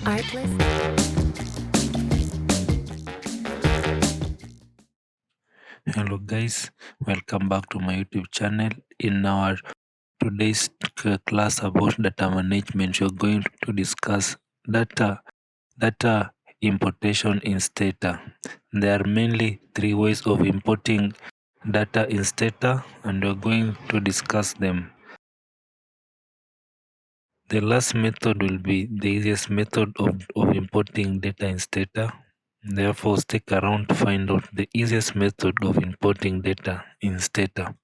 Artlist. Hello guys, welcome back to my YouTube channel. In our today's class about data management, we're going to discuss data importation in Stata. There are mainly three ways of importing data in Stata, and we're going to discuss them. The last method will be the easiest method of importing data in Stata. Therefore, stick around to find out the easiest method of importing data in Stata.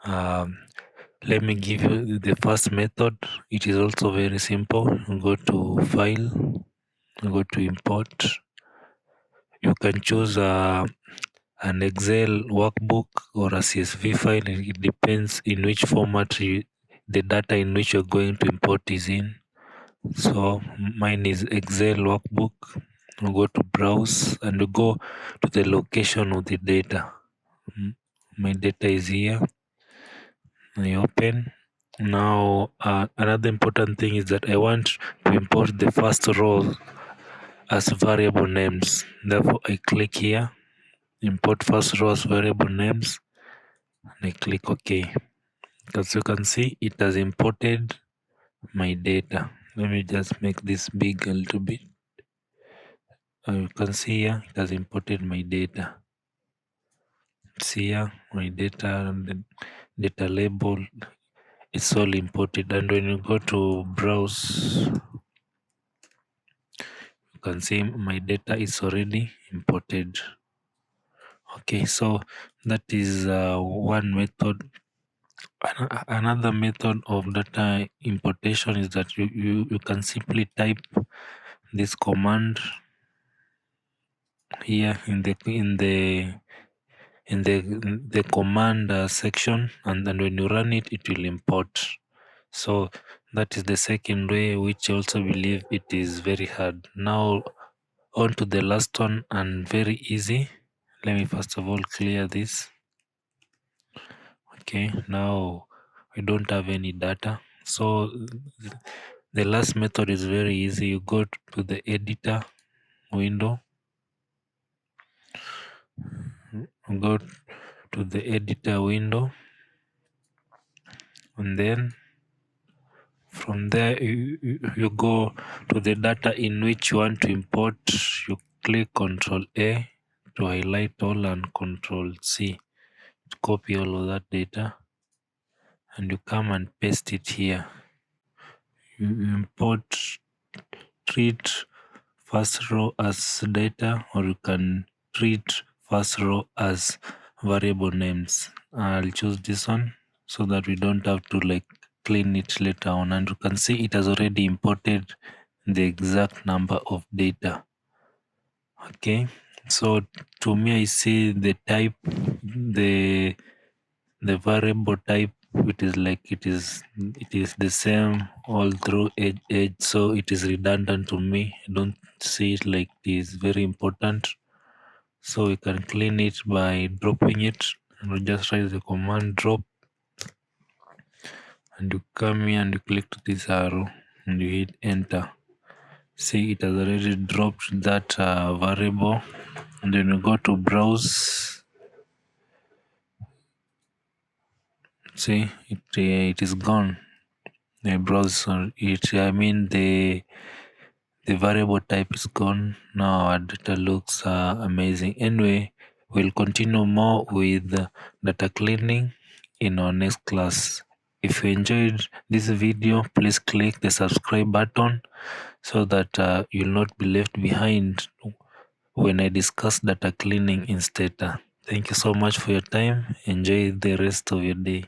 Let me give you the first method. It is also very simple. Go to File, go to Import. You can choose an Excel workbook or a CSV file. It depends in which format the data in which you're going to import is in. So mine is Excel workbook. You go to Browse and you go to the location of the data. My data is here. I open. Now another important thing is that I want to import the first row as variable names. Therefore I click here, import first row as variable names, and I click OK. As you can see, it has imported my data. Let me just make this big a little bit. You can see here it has imported my data. See here my data and the data label. It's all imported, and when you go to browse, you can see my data is already imported. Okay, so that is one method. Another method of data importation is that you can simply type this command here in the command section, and then when you run it, it will import. So that is the second way, which I also believe it is very hard. Now on to the last one, and very easy. Let me first of all clear this. Okay, now I don't have any data, so the last method is very easy. You go to the editor window, go to the editor window, and then from there you go to the data in which you want to import. You click Ctrl A to highlight all and Ctrl C to copy all of that data, and you come and paste it here. You import, treat first row as data, or you can treat first row as variable names. I'll choose this one so that we don't have to clean it later on, and you can see it has already imported the exact number of data. Okay, so to me I see the type, the variable type, it is the same all through edge, so it is redundant to me. I don't see it like it is very important, so we can clean it by dropping it, and we just write the command drop, and you come here and you click to this arrow and you hit enter. See, it has already dropped that variable, and then you go to browse. See, it is gone. The browser, the variable type is gone. Now our data looks amazing. Anyway, we'll continue more with data cleaning in our next class. If you enjoyed this video, please click the subscribe button so that you'll not be left behind when I discuss data cleaning in Stata. Thank you so much for your time. Enjoy the rest of your day.